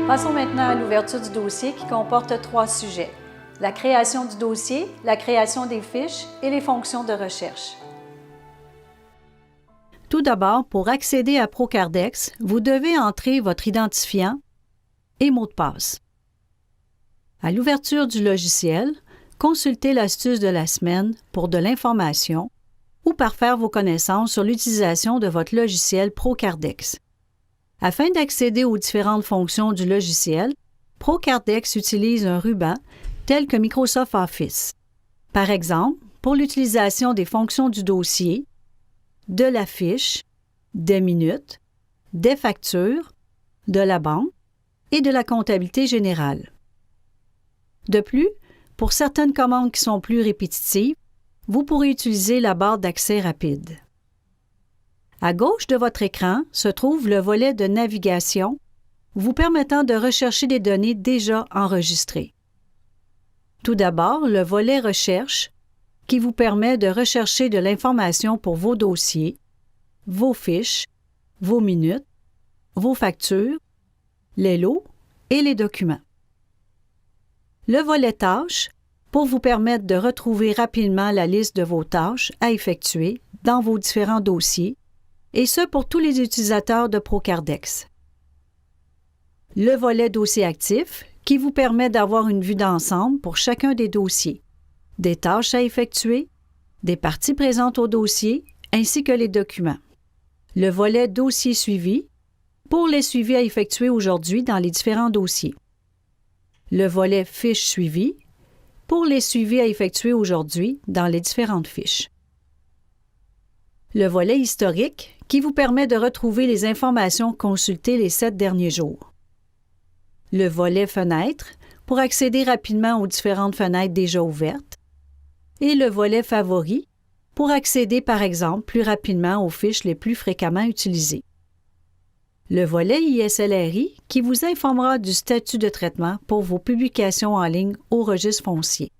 Passons maintenant à l'ouverture du dossier qui comporte 3 sujets. La création du dossier, la création des fiches et les fonctions de recherche. Tout d'abord, pour accéder à ProCardex, vous devez entrer votre identifiant et mot de passe. À l'ouverture du logiciel, consultez l'astuce de la semaine pour de l'information ou parfaire vos connaissances sur l'utilisation de votre logiciel ProCardex. Afin d'accéder aux différentes fonctions du logiciel, ProCardex utilise un ruban tel que Microsoft Office. Par exemple, pour l'utilisation des fonctions du dossier, de la fiche, des minutes, des factures, de la banque et de la comptabilité générale. De plus, pour certaines commandes qui sont plus répétitives, vous pourrez utiliser la barre d'accès rapide. À gauche de votre écran se trouve le volet de navigation, vous permettant de rechercher des données déjà enregistrées. Tout d'abord, le volet Recherche, qui vous permet de rechercher de l'information pour vos dossiers, vos fiches, vos minutes, vos factures, les lots et les documents. Le volet Tâches, pour vous permettre de retrouver rapidement la liste de vos tâches à effectuer dans vos différents dossiers, et ce pour tous les utilisateurs de ProCardex. Le volet Dossier actif, qui vous permet d'avoir une vue d'ensemble pour chacun des dossiers, des tâches à effectuer, des parties présentes au dossier, ainsi que les documents. Le volet Dossier suivi, pour les suivis à effectuer aujourd'hui dans les différents dossiers. Le volet Fiches suivies, pour les suivis à effectuer aujourd'hui dans les différentes fiches. Le volet Historique, qui vous permet de retrouver les informations consultées les 7 derniers jours. Le volet Fenêtres, pour accéder rapidement aux différentes fenêtres déjà ouvertes. Et le volet Favoris, pour accéder par exemple plus rapidement aux fiches les plus fréquemment utilisées. Le volet ISLRI, qui vous informera du statut de traitement pour vos publications en ligne au registre foncier.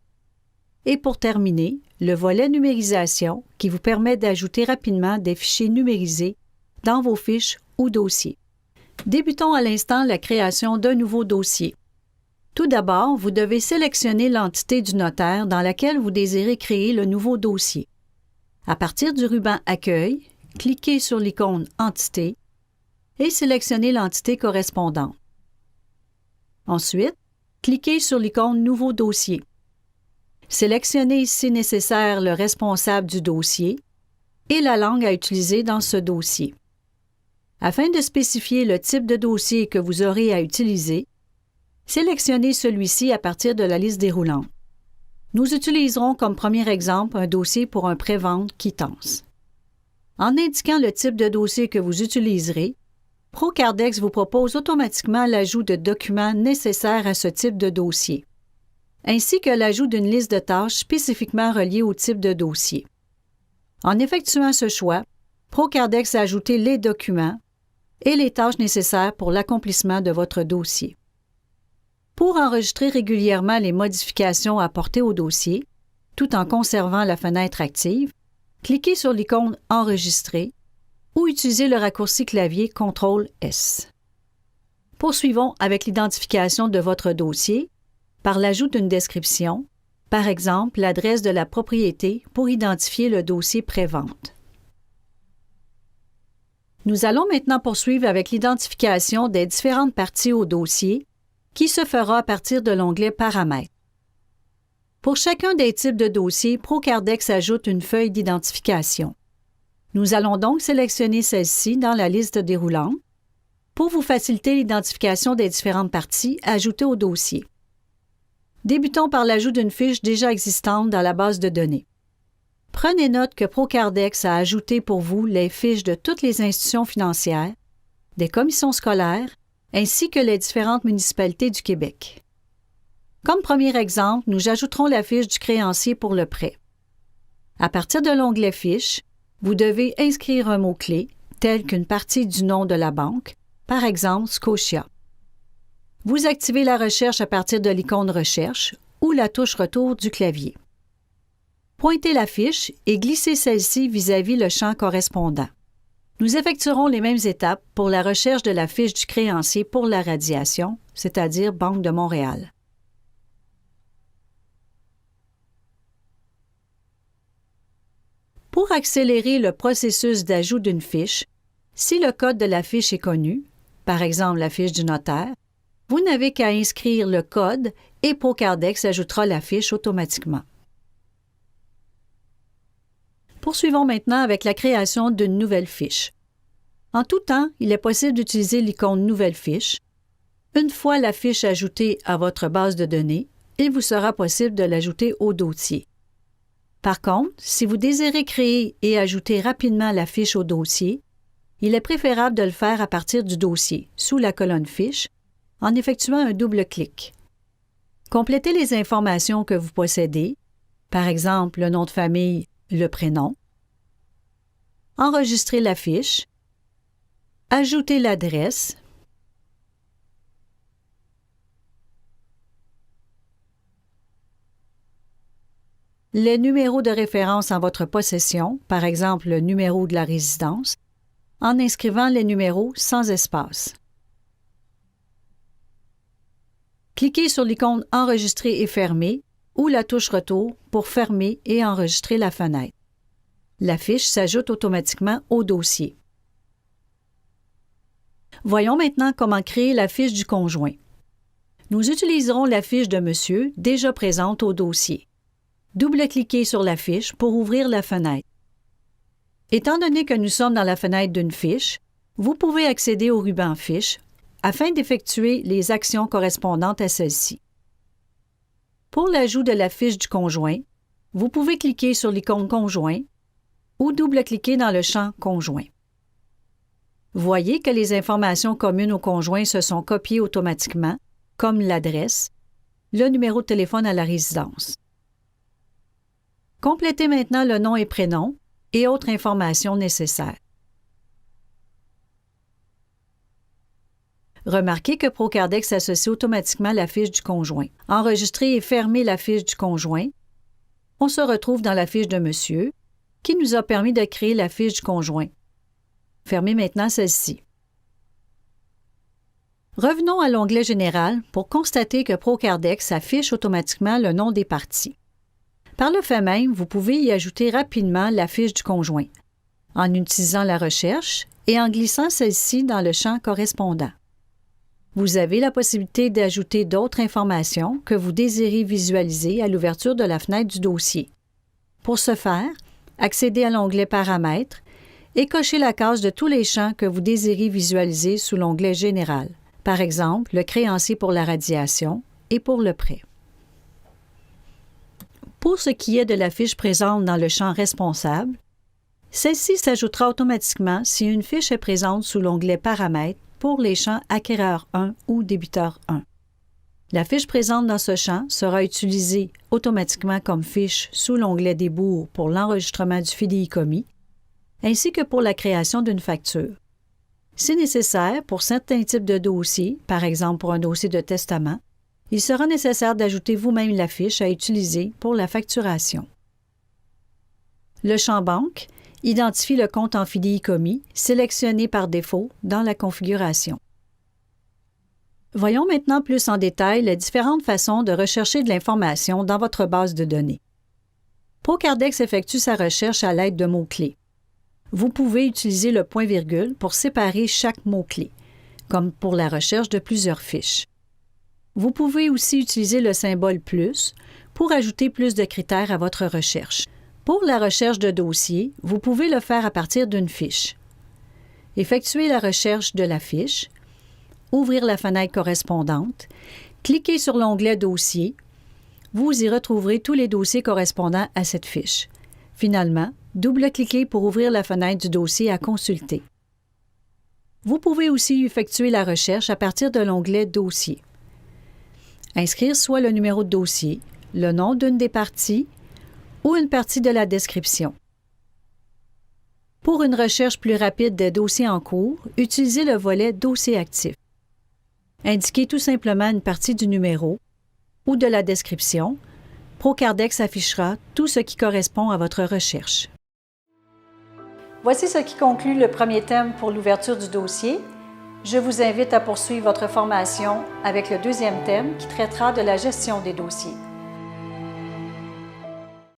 Et pour terminer, le volet Numérisation, qui vous permet d'ajouter rapidement des fichiers numérisés dans vos fiches ou dossiers. Débutons à l'instant la création d'un nouveau dossier. Tout d'abord, vous devez sélectionner l'entité du notaire dans laquelle vous désirez créer le nouveau dossier. À partir du ruban Accueil, cliquez sur l'icône Entité et sélectionnez l'entité correspondante. Ensuite, cliquez sur l'icône Nouveau dossier. Sélectionnez si nécessaire le responsable du dossier et la langue à utiliser dans ce dossier. Afin de spécifier le type de dossier que vous aurez à utiliser, sélectionnez celui-ci à partir de la liste déroulante. Nous utiliserons comme premier exemple un dossier pour un pré-vente quittance. En indiquant le type de dossier que vous utiliserez, ProCardex vous propose automatiquement l'ajout de documents nécessaires à ce type de dossier, ainsi que l'ajout d'une liste de tâches spécifiquement reliées au type de dossier. En effectuant ce choix, ProCardex a ajouté les documents et les tâches nécessaires pour l'accomplissement de votre dossier. Pour enregistrer régulièrement les modifications apportées au dossier, tout en conservant la fenêtre active, cliquez sur l'icône « Enregistrer » ou utilisez le raccourci clavier CTRL+S. Poursuivons avec l'identification de votre dossier par l'ajout d'une description, par exemple l'adresse de la propriété pour identifier le dossier pré-vente. Nous allons maintenant poursuivre avec l'identification des différentes parties au dossier qui se fera à partir de l'onglet Paramètres. Pour chacun des types de dossiers, ProCardex ajoute une feuille d'identification. Nous allons donc sélectionner celle-ci dans la liste déroulante pour vous faciliter l'identification des différentes parties ajoutées au dossier. Débutons par l'ajout d'une fiche déjà existante dans la base de données. Prenez note que ProCardex a ajouté pour vous les fiches de toutes les institutions financières, des commissions scolaires, ainsi que les différentes municipalités du Québec. Comme premier exemple, nous ajouterons la fiche du créancier pour le prêt. À partir de l'onglet Fiches, vous devez inscrire un mot-clé, tel qu'une partie du nom de la banque, par exemple Scotia. Vous activez la recherche à partir de l'icône Recherche ou la touche Retour du clavier. Pointez la fiche et glissez celle-ci vis-à-vis le champ correspondant. Nous effectuerons les mêmes étapes pour la recherche de la fiche du créancier pour la radiation, c'est-à-dire Banque de Montréal. Pour accélérer le processus d'ajout d'une fiche, si le code de la fiche est connu, par exemple la fiche du notaire, vous n'avez qu'à inscrire le code et Procardex ajoutera la fiche automatiquement. Poursuivons maintenant avec la création d'une nouvelle fiche. En tout temps, il est possible d'utiliser l'icône « Nouvelle fiche ». Une fois la fiche ajoutée à votre base de données, il vous sera possible de l'ajouter au dossier. Par contre, si vous désirez créer et ajouter rapidement la fiche au dossier, il est préférable de le faire à partir du dossier, sous la colonne « Fiche », en effectuant un double clic. Complétez les informations que vous possédez, par exemple le nom de famille, le prénom. Enregistrez la fiche. Ajoutez l'adresse. Les numéros de référence en votre possession, par exemple le numéro de la résidence, en inscrivant les numéros sans espace. Cliquez sur l'icône « Enregistrer et fermer » ou la touche « Retour » pour fermer et enregistrer la fenêtre. La fiche s'ajoute automatiquement au dossier. Voyons maintenant comment créer la fiche du conjoint. Nous utiliserons la fiche de Monsieur déjà présente au dossier. Double-cliquez sur la fiche pour ouvrir la fenêtre. Étant donné que nous sommes dans la fenêtre d'une fiche, vous pouvez accéder au ruban Fiche afin d'effectuer les actions correspondantes à celle-ci. Pour l'ajout de la fiche du conjoint, vous pouvez cliquer sur l'icône « Conjoint » ou double-cliquer dans le champ « Conjoint ». Voyez que les informations communes au conjoint se sont copiées automatiquement, comme l'adresse, le numéro de téléphone à la résidence. Complétez maintenant le nom et prénom et autres informations nécessaires. Remarquez que Procardex associe automatiquement la fiche du conjoint. Enregistrez et fermez la fiche du conjoint. On se retrouve dans la fiche de Monsieur, qui nous a permis de créer la fiche du conjoint. Fermez maintenant celle-ci. Revenons à l'onglet Général pour constater que Procardex affiche automatiquement le nom des parties. Par le fait même, vous pouvez y ajouter rapidement la fiche du conjoint, en utilisant la recherche et en glissant celle-ci dans le champ correspondant. Vous avez la possibilité d'ajouter d'autres informations que vous désirez visualiser à l'ouverture de la fenêtre du dossier. Pour ce faire, accédez à l'onglet Paramètres et cochez la case de tous les champs que vous désirez visualiser sous l'onglet Général, par exemple le créancier pour la radiation et pour le prêt. Pour ce qui est de la fiche présente dans le champ Responsable, celle-ci s'ajoutera automatiquement si une fiche est présente sous l'onglet Paramètres pour les champs Acquéreur 1 ou Débiteur 1. La fiche présente dans ce champ sera utilisée automatiquement comme fiche sous l'onglet Débours pour l'enregistrement du fidéicommis, ainsi que pour la création d'une facture. Si nécessaire, pour certains types de dossiers, par exemple pour un dossier de testament, il sera nécessaire d'ajouter vous-même la fiche à utiliser pour la facturation. Le champ Banque identifie le compte en fidéicommis sélectionné par défaut dans la configuration. Voyons maintenant plus en détail les différentes façons de rechercher de l'information dans votre base de données. Procardex effectue sa recherche à l'aide de mots-clés. Vous pouvez utiliser le point-virgule pour séparer chaque mot-clé, comme pour la recherche de plusieurs fiches. Vous pouvez aussi utiliser le symbole « plus » pour ajouter plus de critères à votre recherche. Pour la recherche de dossier, vous pouvez le faire à partir d'une fiche. Effectuez la recherche de la fiche, ouvrir la fenêtre correspondante, cliquez sur l'onglet « Dossier ». Vous y retrouverez tous les dossiers correspondant à cette fiche. Finalement, double-cliquez pour ouvrir la fenêtre du dossier à consulter. Vous pouvez aussi effectuer la recherche à partir de l'onglet « Dossier ». Inscrire soit le numéro de dossier, le nom d'une des parties ou une partie de la description. Pour une recherche plus rapide des dossiers en cours, utilisez le volet « Dossier actif ». Indiquez tout simplement une partie du numéro ou de la description. Procardex affichera tout ce qui correspond à votre recherche. Voici ce qui conclut le premier thème pour l'ouverture du dossier. Je vous invite à poursuivre votre formation avec le deuxième thème qui traitera de la gestion des dossiers.